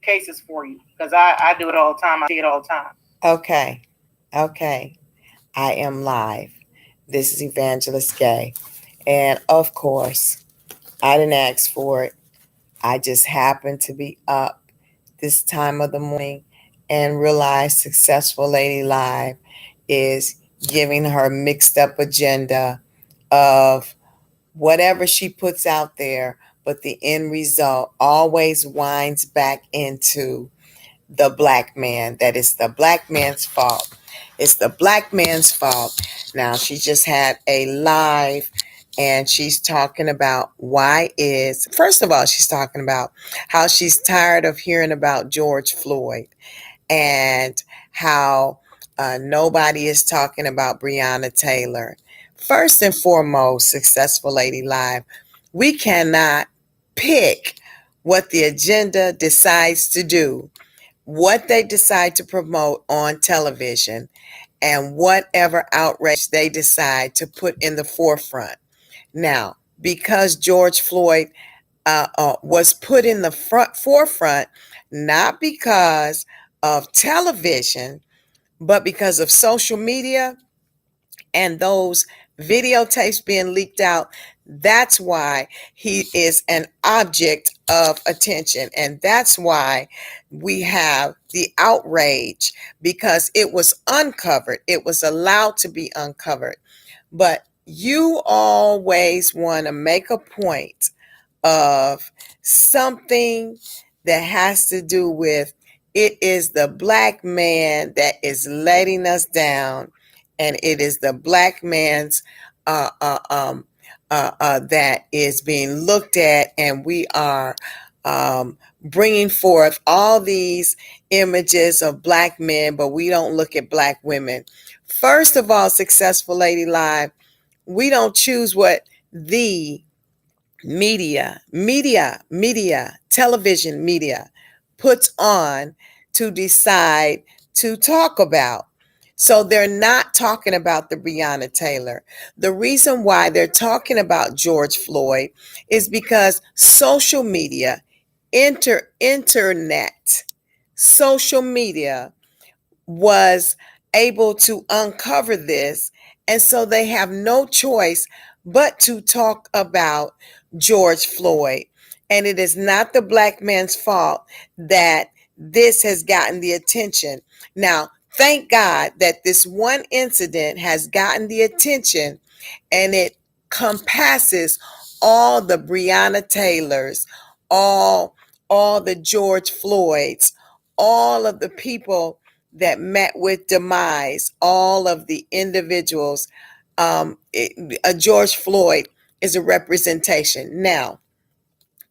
cases for you because I do it all the time. I see it all the time. Okay. Okay. I am live. This is Evangelist Gay. And of course, I didn't ask for it. I just happened to be up this time of the morning and realized Successful Lady Live is giving her mixed up agenda of whatever she puts out there, but the end result always winds back into the black man, that it's the black man's fault. It's the black man's fault. Now, she just had a live and she's talking about first of all, she's talking about how she's tired of hearing about George Floyd and how nobody is talking about Breonna Taylor. First and foremost, Successful Lady Live, we cannot pick what the agenda decides to do, what they decide to promote on television, and whatever outrage they decide to put in the forefront. Now, because George Floyd was put in the forefront, not because of television, but because of social media and those videotapes being leaked out, that's why he is an object of attention. And that's why we have the outrage, because it was uncovered. It was allowed to be uncovered. But you always want to make a point of something that has to do with it is the black man that is letting us down, and it is the black man's that is being looked at, and we are bringing forth all these images of black men, but we don't look at black women. First of all, Successful Lady Live, we don't choose what the television media puts on to decide to talk about. So they're not talking about the Breonna Taylor. The reason why they're talking about George Floyd is because social media, internet, social media was able to uncover this. And so they have no choice but to talk about George Floyd. And it is not the black man's fault that this has gotten the attention. Now, thank God that this one incident has gotten the attention, and it compasses all the Breonna Taylors, all the George Floyds, all of the people that met with demise, all of the individuals. George Floyd is a representation. Now,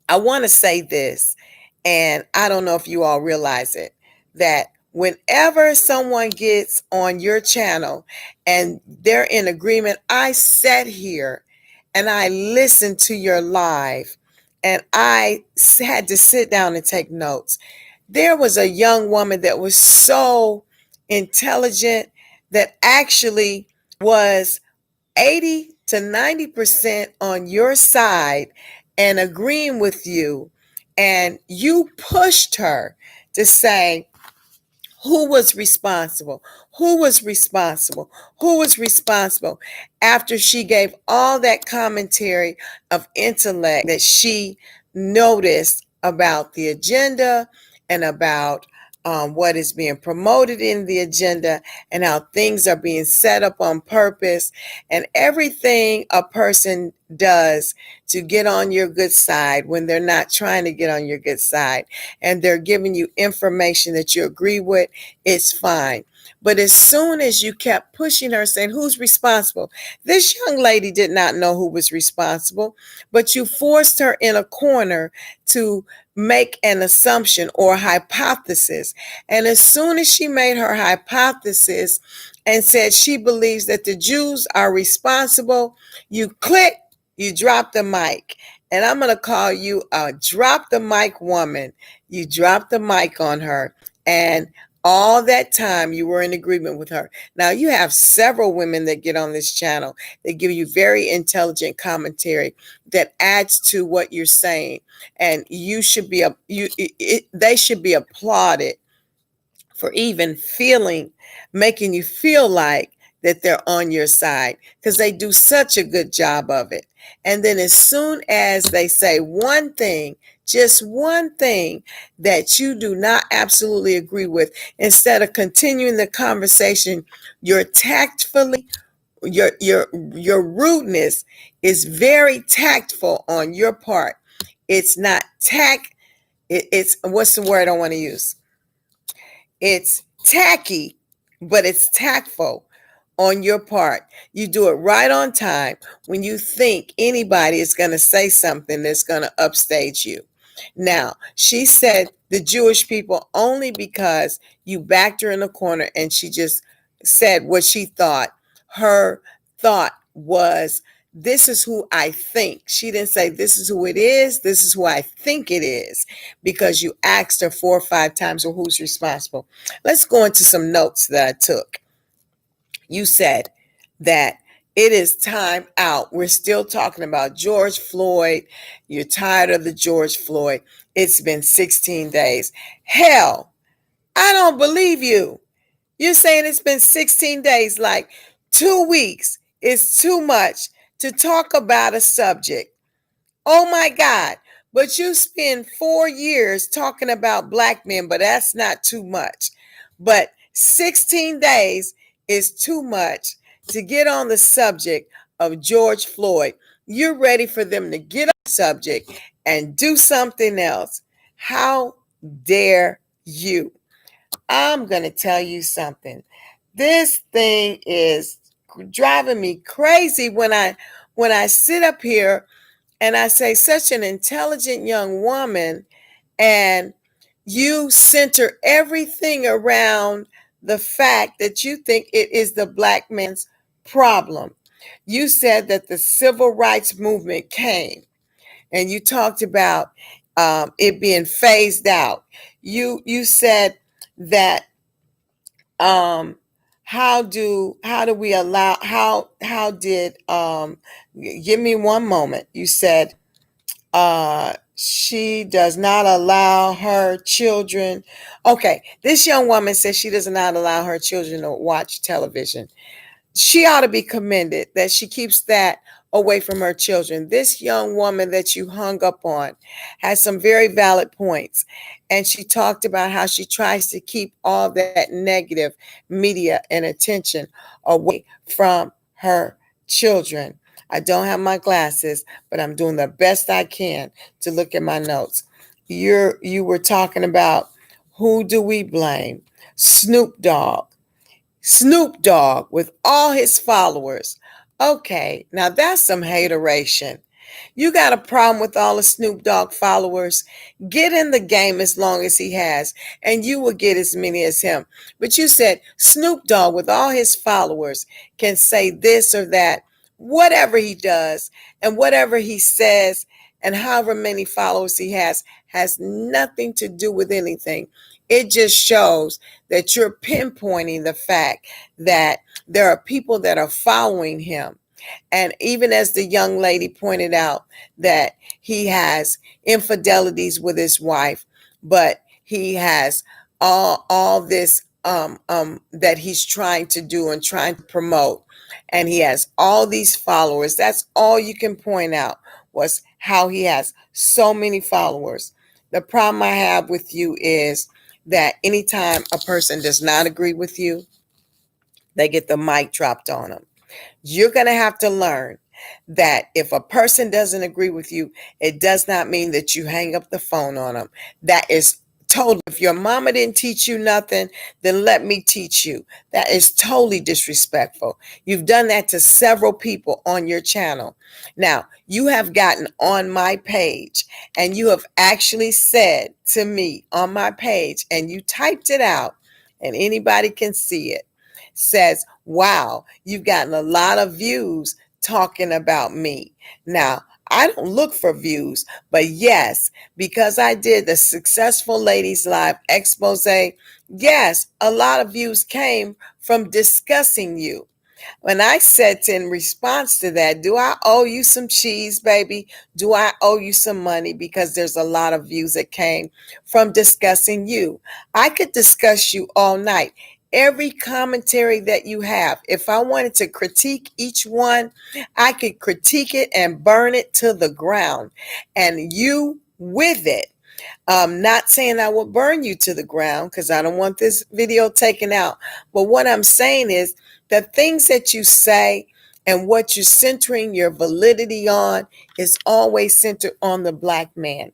I want to say this, and I don't know if you all realize it, that whenever someone gets on your channel and they're in agreement, I sat here and I listened to your live, and I had to sit down and take notes. There was a young woman that was so intelligent that actually was 80 to 90% on your side and agreeing with you. And you pushed her to say, who was responsible? Who was responsible? Who was responsible? After she gave all that commentary of intellect that she noticed about the agenda and about what is being promoted in the agenda, and how things are being set up on purpose, and everything a person does to get on your good side when they're not trying to get on your good side, and they're giving you information that you agree with, it's fine. But as soon as you kept pushing her, saying, who's responsible? This young lady did not know who was responsible, but you forced her in a corner to make an assumption or hypothesis. And as soon as she made her hypothesis and said she believes that the Jews are responsible, you drop the mic. And I'm going to call you a drop the mic woman. You drop the mic on her. And All that time you were in agreement with her. Now you have several women that get on this channel that give you very intelligent commentary that adds to what you're saying, and you should be they should be applauded for even making you feel like that they're on your side, because they do such a good job of it. And then as soon as they say one thing, just one thing that you do not absolutely agree with, instead of continuing the conversation, you're tactfully, your rudeness is very tactful on your part. It's not it's what's the word I want to use? It's tacky, but it's tactful on your part. You do it right on time when you think anybody is going to say something that's going to upstage you. Now, she said the Jewish people only because you backed her in the corner and she just said what she thought. Her thought was, this is who I think. She didn't say, this is who it is. This is who I think it is, because you asked her 4 or 5 times, well, who's responsible? Let's go into some notes that I took. You said that it is time out. We're still talking about George Floyd. You're tired of the George Floyd. It's been 16 days. Hell, I don't believe you. You're saying it's been 16 days, like 2 weeks is too much to talk about a subject. Oh my God. But you spend 4 years talking about black men, but that's not too much. But 16 days is too much to get on the subject of George Floyd. You're ready for them to get on the subject and do something else. How dare you? I'm going to tell you something. This thing is driving me crazy when I sit up here and I say, such an intelligent young woman, and you center everything around the fact that you think it is the black man's problem. You said that the civil rights movement came, and you talked about it being phased out. You said that how do we allow how did give me one moment. You said she does not allow her children. Okay, this young woman says she does not allow her children to watch television. She ought to be commended that she keeps that away from her children. This young woman that you hung up on has some very valid points. And she talked about how she tries to keep all that negative media and attention away from her children. I don't have my glasses, but I'm doing the best I can to look at my notes. You were talking about, who do we blame? Snoop Dogg. Snoop Dogg with all his followers. Okay, now that's some hateration. You got a problem with all the Snoop Dogg followers? Get in the game as long as he has, and you will get as many as him. But you said Snoop Dogg with all his followers can say this or that, whatever he does and whatever he says, and however many followers he has nothing to do with anything. It just shows that you're pinpointing the fact that there are people that are following him. And even as the young lady pointed out, that he has infidelities with his wife, but he has all this that he's trying to do and trying to promote, and he has all these followers. That's all you can point out, was how he has so many followers. The problem I have with you is that anytime a person does not agree with you, they get the mic dropped on them. You're going to have to learn that if a person doesn't agree with you, it does not mean that you hang up the phone on them. That is totally, if your mama didn't teach you nothing, then let me teach you. That is totally disrespectful. You've done that to several people on your channel. Now, you have gotten on my page and you have actually said to me on my page, and you typed it out and anybody can see it, says, wow, you've gotten a lot of views talking about me. Now, I don't look for views, but yes, because I did the Successful Ladies Live expose, yes, a lot of views came from discussing you. When I said in response to that, do I owe you some cheese, baby? Do I owe you some money? Because there's a lot of views that came from discussing you. I could discuss you all night. Every commentary that you have, if I wanted to critique each one, I could critique it and burn it to the ground. And you with it. Not saying I will burn you to the ground because I don't want this video taken out. But what I'm saying is the things that you say and what you're centering your validity on is always centered on the Black man.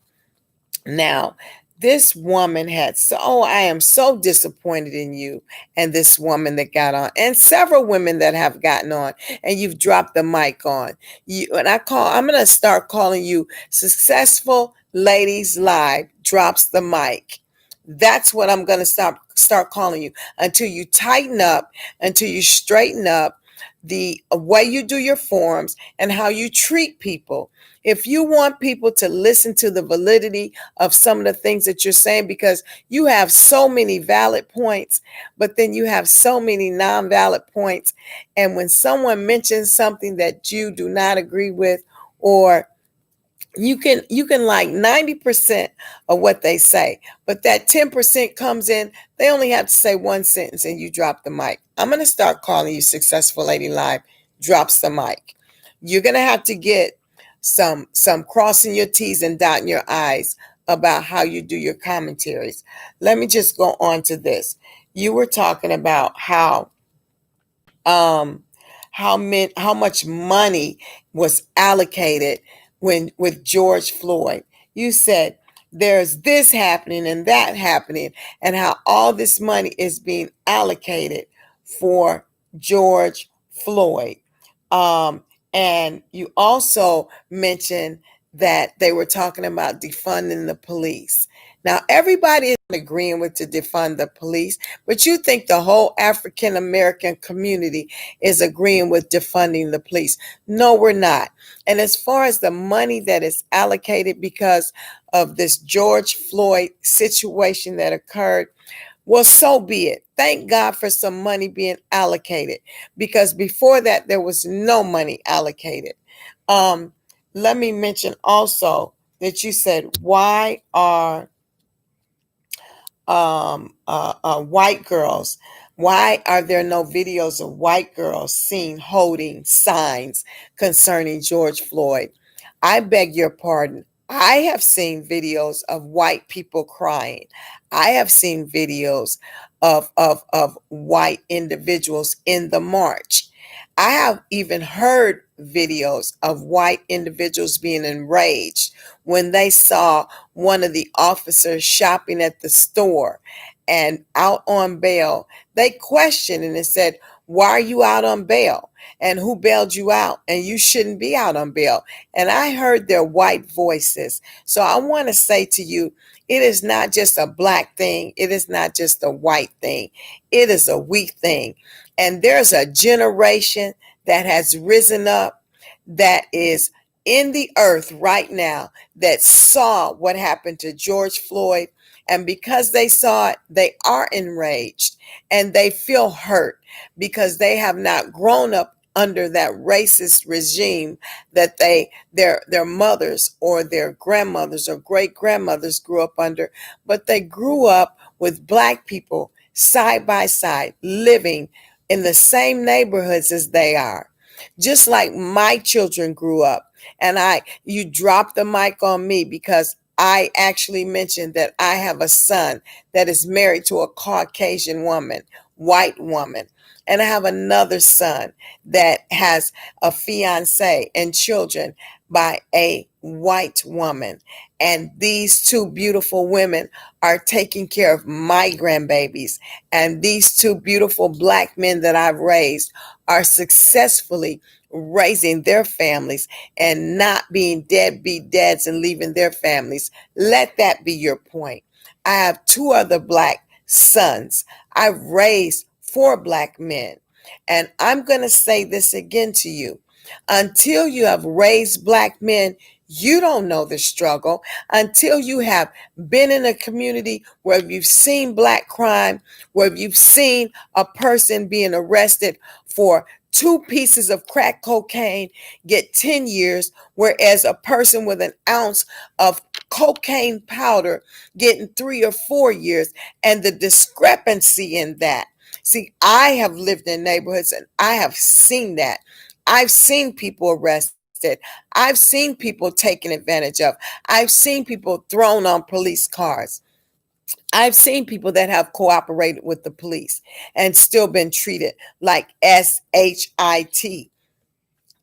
Now, this woman had I am so disappointed in you and this woman that got on, and several women that have gotten on, and you've dropped the mic on. I'm going to start calling you Successful Ladies Live drops the mic. That's what I'm going to start calling you until you tighten up, until you straighten up the way you do your forums and how you treat people. If you want people to listen to the validity of some of the things that you're saying, because you have so many valid points, but then you have so many non-valid points. And when someone mentions something that you do not agree with, or you can like 90% of what they say, but that 10% comes in, they only have to say one sentence and you drop the mic. I'm going to start calling you Successful Lady Live drops the mic. You're going to have to get some crossing your T's and dotting your I's about how you do your commentaries. Let me just go on to this. You were talking about how much money was allocated with George Floyd. You said there's this happening and that happening, and how all this money is being allocated for George Floyd. And you also mentioned that they were talking about defunding the police. Now, everybody is agreeing with to defund the police, but you think the whole African American community is agreeing with defunding the police. No, we're not. And as far as the money that is allocated because of this George Floyd situation that occurred, well, so be it. Thank God for some money being allocated, because before that, there was no money allocated. Let me mention also that you said, why are white girls, why are there no videos of white girls seen holding signs concerning George Floyd? I beg your pardon. I have seen videos of white people crying. I have seen videos of white individuals in the march. I have even heard videos of white individuals being enraged when they saw one of the officers shopping at the store and out on bail. They questioned and it said, why are you out on bail? And who bailed you out? And you shouldn't be out on bail. And I heard their white voices. So I want to say to you, it is not just a black thing. It is not just a white thing. It is a we thing. And there's a generation that has risen up that is in the earth right now that saw what happened to George Floyd. And because they saw it, they are enraged and they feel hurt because they have not grown up under that racist regime that their mothers or their grandmothers or great grandmothers grew up under, but they grew up with black people side by side living in the same neighborhoods as they are. Just like my children grew up, and you dropped the mic on me because I actually mentioned that I have a son that is married to a Caucasian woman, white woman. And I have another son that has a fiance and children by a white woman. And these two beautiful women are taking care of my grandbabies. And these two beautiful black men that I've raised are successfully raising their families and not being deadbeat dads and leaving their families. Let that be your point. I have two other black sons. I've raised 4 black men. And I'm going to say this again to you. Until you have raised Black men, you don't know the struggle. Until you have been in a community where you've seen Black crime, where you've seen a person being arrested for 2 pieces of crack cocaine get 10 years, whereas a person with an ounce of cocaine powder getting 3 or 4 years, and the discrepancy in that. See, I have lived in neighborhoods and I have seen that. I've seen people arrested. I've seen people taken advantage of. I've seen people thrown on police cars. I've seen people that have cooperated with the police and still been treated like SHIT.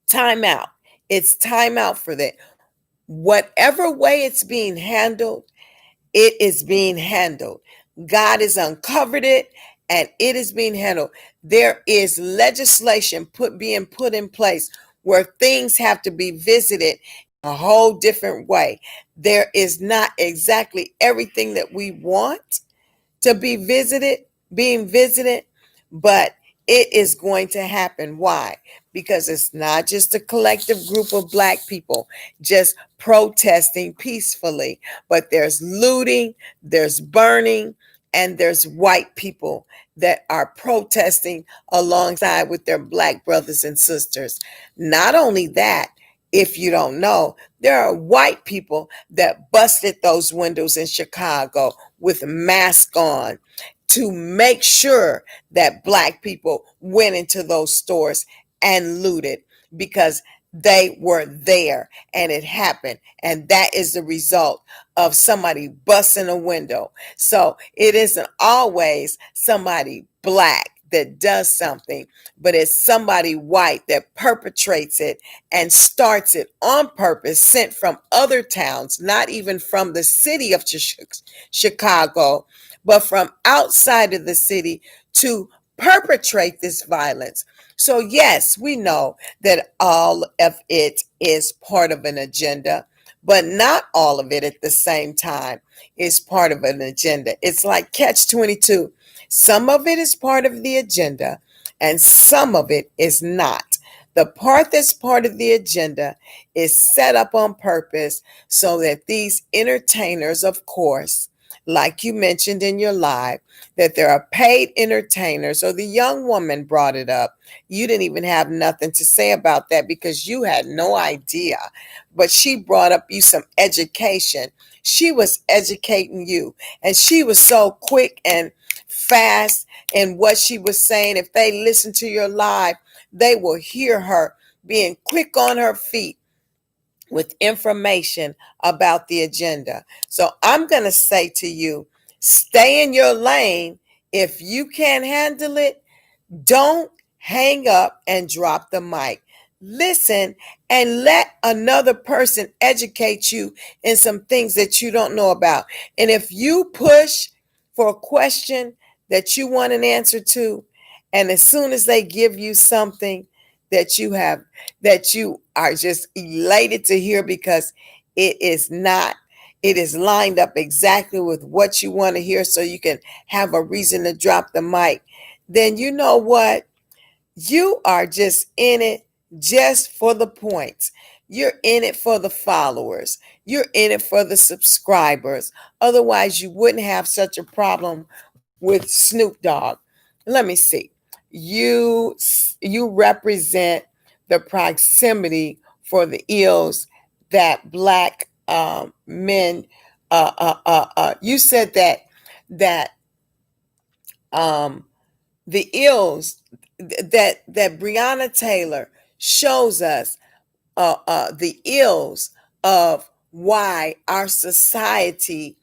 Time out. It's time out for that. Whatever way it's being handled, it is being handled. God has uncovered it and it is being handled. There is legislation being put in place where things have to be visited in a whole different way. There is not exactly everything that we want to be being visited, but it is going to happen. Why? Because it's not just a collective group of Black people just protesting peacefully, but there's looting, there's burning, and there's white people that are protesting alongside with their Black brothers and sisters. Not only that, if you don't know, there are white people that busted those windows in Chicago with masks on to make sure that Black people went into those stores and looted because they were there and it happened. And that is the result of somebody busting a window. So it isn't always somebody Black that does something, but it's somebody white that perpetrates it and starts it on purpose, sent from other towns, not even from the city of Chicago, but from outside of the city to perpetrate this violence. So yes, we know that all of it is part of an agenda, but not all of it at the same time is part of an agenda. It's like catch 22. Some of it is part of the agenda and some of it is not. The part that's part of the agenda is set up on purpose so that these entertainers, of course, like you mentioned in your live, that there are paid entertainers, or the young woman brought it up. You didn't even have nothing to say about that because you had no idea. But she brought up you some education. She was educating you, and she was so quick and fast in what she was saying. If they listen to your live, they will hear her being quick on her feet with information about the agenda. So I'm going to say to you, stay in your lane. If you can't handle it, don't hang up and drop the mic. Listen and let another person educate you in some things that you don't know about. And if you push for a question that you want an answer to, and as soon as they give you something that you are just elated to hear because it is not, it is lined up exactly with what you want to hear so you can have a reason to drop the mic, then you know what? You are just in it just for the points. You're in it for the followers. You're in it for the subscribers. Otherwise, you wouldn't have such a problem with Snoop Dogg. Let me see. You represent the proximity for the ills that Black men. You said that um, the ills that Breonna Taylor shows us, the ills of why our society,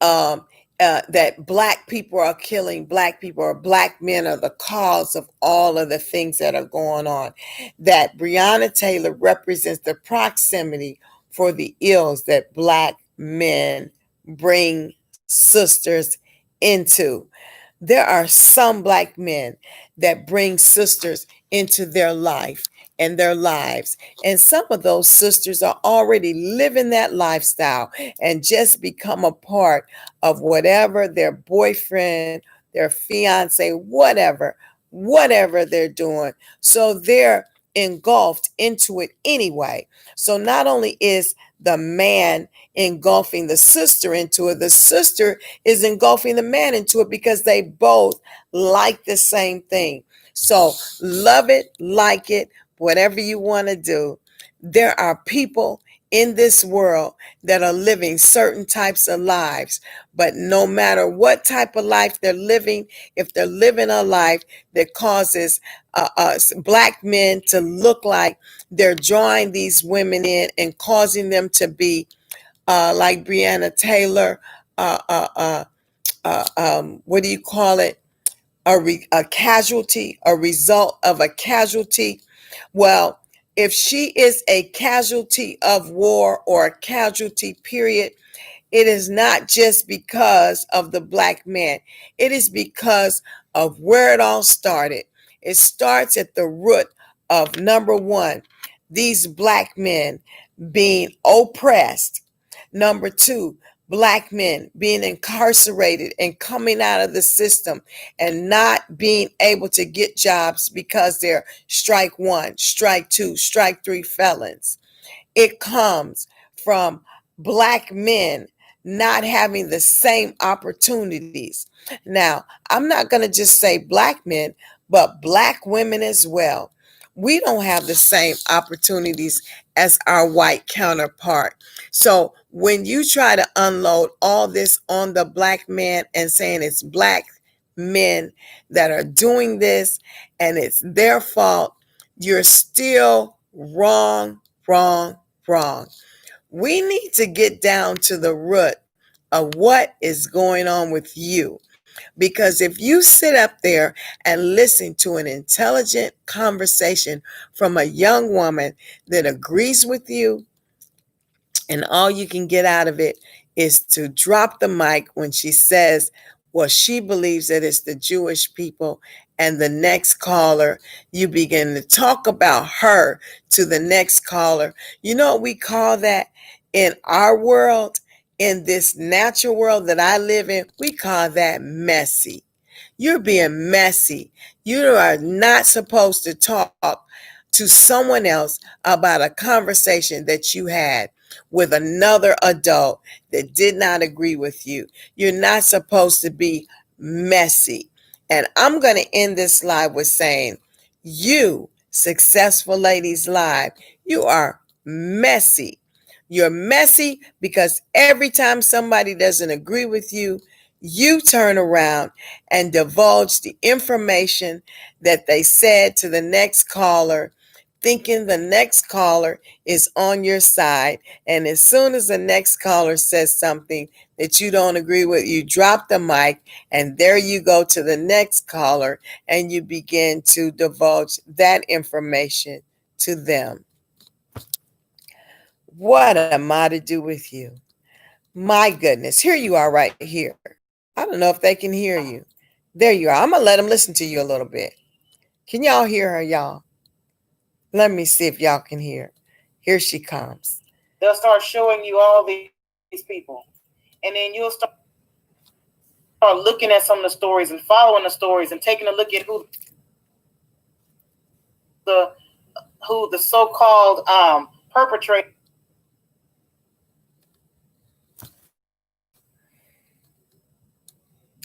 um, that Black people are killing Black people, or Black men are the cause of all of the things that are going on. That Breonna Taylor represents the proximity for the ills that Black men bring sisters into. There are some Black men that bring sisters into their life and their lives. And some of those sisters are already living that lifestyle and just become a part of whatever their boyfriend, their fiance, whatever they're doing. So engulfed into it anyway. So not only is the man engulfing the sister into it, the sister is engulfing the man into it because they both like the same thing. So love it, like it, whatever you want to do. There are people in this world that are living certain types of lives, but no matter what type of life they're living, if they're living a life that causes black men to look like they're drawing these women in and causing them to be like Breonna Taylor, what do you call it? A casualty, a result of a casualty. Well, if she is a casualty of war or a casualty, period, it is not just because of the black man. It is because of where it all started. It starts at the root of number one, these black men being oppressed. Number two, black men being incarcerated and coming out of the system and not being able to get jobs because they're strike one, strike two, strike three felons. It comes from black men not having the same opportunities. Now, I'm not going to just say black men, but black women as well. We don't have the same opportunities as our white counterpart. So when you try to unload all this on the black man and saying it's black men that are doing this and it's their fault, you're still wrong, wrong, wrong. We need to get down to the root of what is going on with you. Because if you sit up there and listen to an intelligent conversation from a young woman that agrees with you, and all you can get out of it is to drop the mic when she says, well, she believes that it's the Jewish people, and the next caller, you begin to talk about her to the next caller. You know what we call that in our world, in this natural world that I live in? We call that messy. You're being messy. You are not supposed to talk to someone else about a conversation that you had with another adult that did not agree with you. You're not supposed to be messy. And I'm going to end this live with saying, you, Successful Ladies Live, you are messy. You're messy because every time somebody doesn't agree with you, you turn around and divulge the information that they said to the next caller, thinking the next caller is on your side. And as soon as the next caller says something that you don't agree with, you drop the mic and there you go to the next caller and you begin to divulge that information to them. What am I to do with you? My goodness, here you are right here. I don't know if they can hear you. There you are. I'm going to let them listen to you a little bit. Can y'all hear her, y'all? Let me see if y'all can hear. Here she comes. They'll start showing you all these people. And then you'll start looking at some of the stories and following the stories and taking a look at who the so-called perpetrator.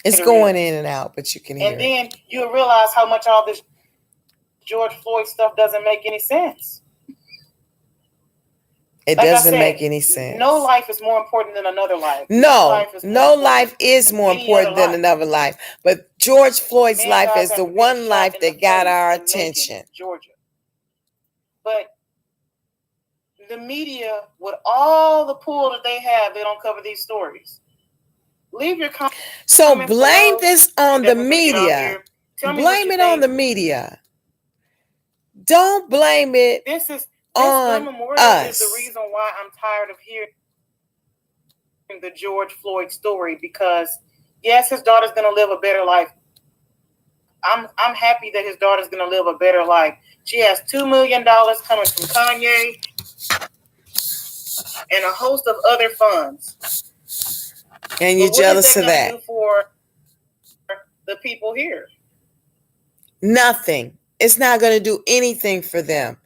It's going in and out, but you can hear it. And then you'll realize how much all this George Floyd stuff doesn't make any sense. It doesn't make any sense. No life is more important than another life. No life is more important than another life. But George Floyd's life is the one life that got our attention. Georgia. But the media, with all the pull that they have, they don't cover these stories. Leave your comments. So blame this on the media. Blame it on the media. Don't blame it on us. Is the reason why I'm tired of hearing the George Floyd story, because yes, his daughter's going to live a better life. I'm happy that his daughter's going to live a better life. She has $2 million coming from Kanye and a host of other funds. And you're jealous of that. Do for the people here? Nothing. It's not going to do anything for them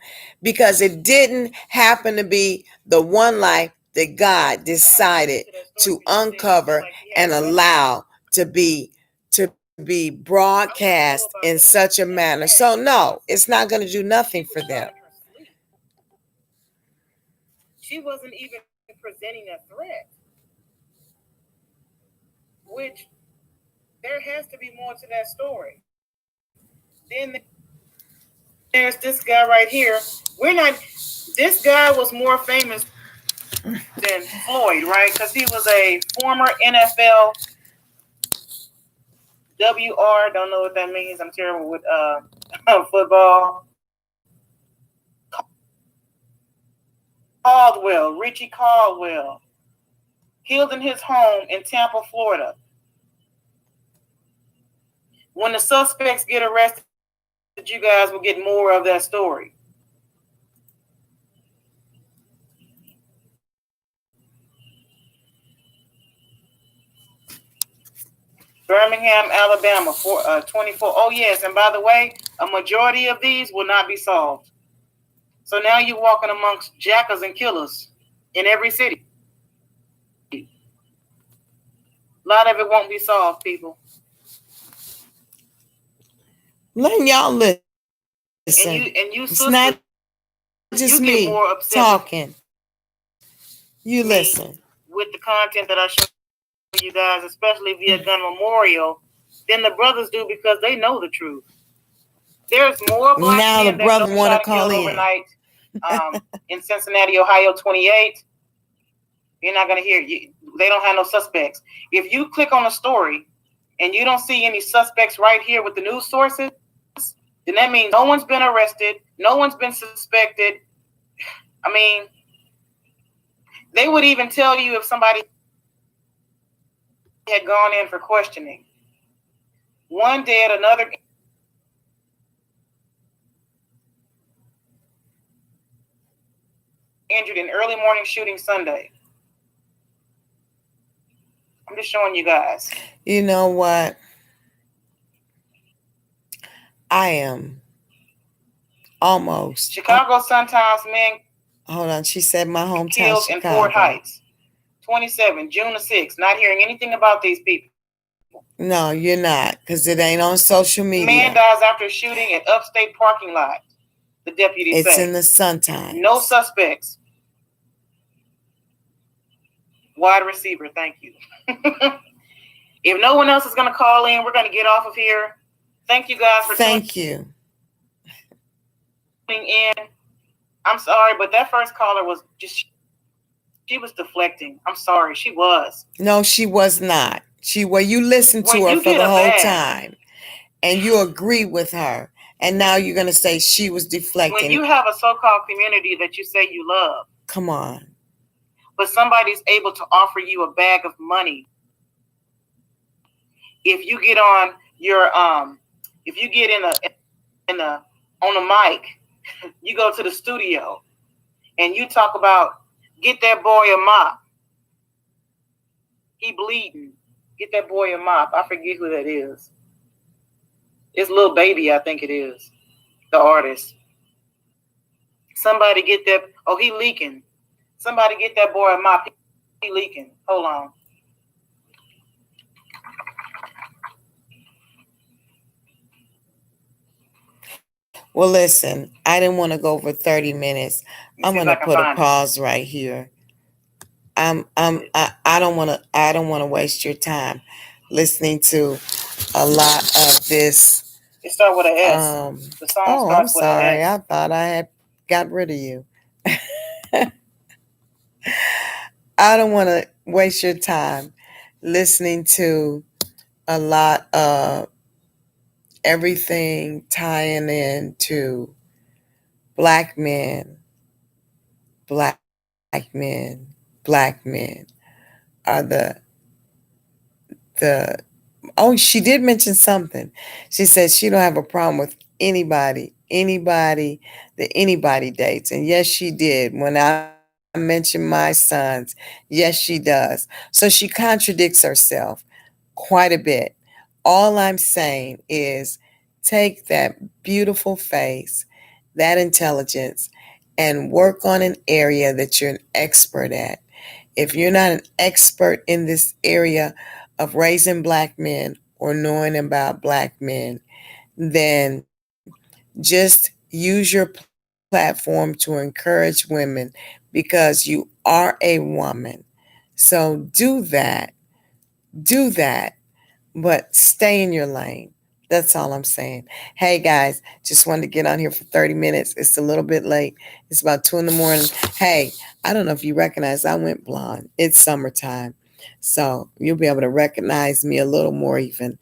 because it didn't happen to be the one life that God decided to uncover and allow to be broadcast in such a manner. So no, it's not going to do nothing for them. She wasn't even presenting a threat, which there has to be more to that story. Then there's this guy right here. This guy was more famous than Floyd, right? Because he was a former NFL WR. Don't know what that means. I'm terrible with football. Richie Caldwell, killed in his home in Tampa, Florida. When the suspects get arrested, you guys will get more of that story. Birmingham, Alabama, 24. Oh, yes. And by the way, a majority of these will not be solved. So now you're walking amongst jackers and killers in every city. A lot of it won't be solved, people. Letting y'all listen. And you it's not just me more talking. You listen. With the content that I show you guys, especially via Gun Memorial, than the brothers do because they know the truth. There's more black now men the brother want to call in. Overnight, in Cincinnati, Ohio, 28. You're not going to hear you. They don't have no suspects. If you click on a story and you don't see any suspects right here with the news sources, then that means no one's been arrested. No one's been suspected. I mean, they would even tell you if somebody had gone in for questioning. One dead, another injured in early morning shooting Sunday. I'm just showing you guys. You know what? I am almost. Chicago Sun-Times man. Hold on. She said my hometown killed Chicago. In Fort Heights. 27, June the 6th. Not hearing anything about these people. No, you're not, because it ain't on social media. Man dies after shooting at upstate parking lot. The deputy said. It's in the Sun-Times. No suspects. Wide receiver, thank you. If no one else is going to call in, we're going to get off of here. Thank you guys for tuning in. I'm sorry, but that first caller was just, she was deflecting. I'm sorry, she was. No, she was not. You listened to her for the whole time, and you agree with her, and now you're going to say she was deflecting. When you have a so-called community that you say you love. Come on. But somebody's able to offer you a bag of money. If you get on your if you get on a mic, you go to the studio and you talk about get that boy a mop. He bleeding. Get that boy a mop. I forget who that is. It's Lil Baby, I think it is. The artist. Somebody get that. Oh, he leaking. Somebody get that boy a mop. He leaking. Hold on. Well, listen, I didn't want to go over 30 minutes. I'm going to put a pause right here. I don't want to waste your time listening to a lot of this. It starts with an S. The song starts with an S. I thought I had got rid of you. I don't want to waste your time listening to a lot of everything tying into black men are the oh, she did mention something. She said she don't have a problem with anybody that anybody dates. And yes, she did. When I mentioned my sons, yes, she does. So she contradicts herself quite a bit. All I'm saying is take that beautiful face, that intelligence, and work on an area that you're an expert at. If you're not an expert in this area of raising black men or knowing about black men, then just use your platform to encourage women because you are a woman. So do that, but stay in your lane. That's all I'm saying. Hey guys, just wanted to get on here for 30 minutes. It's a little bit late. It's about 2 in the morning. Hey, I don't know if you recognize I went blonde. It's summertime. So you'll be able to recognize me a little more even,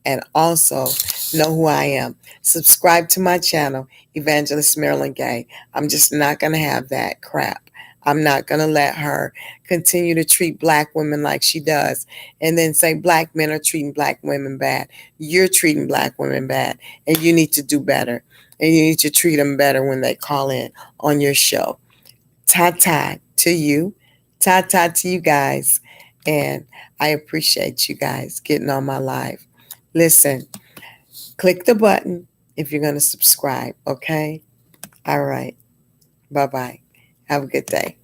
and also know who I am. Subscribe to my channel, Evangelist Marilyn Gay. I'm just not going to have that crap. I'm not going to let her continue to treat black women like she does and then say black men are treating black women bad. You're treating black women bad, and you need to do better. And you need to treat them better when they call in on your show. Ta-ta to you. Ta-ta to you guys. And I appreciate you guys getting on my live. Listen, click the button if you're going to subscribe, okay? All right. Bye-bye. Have a good day.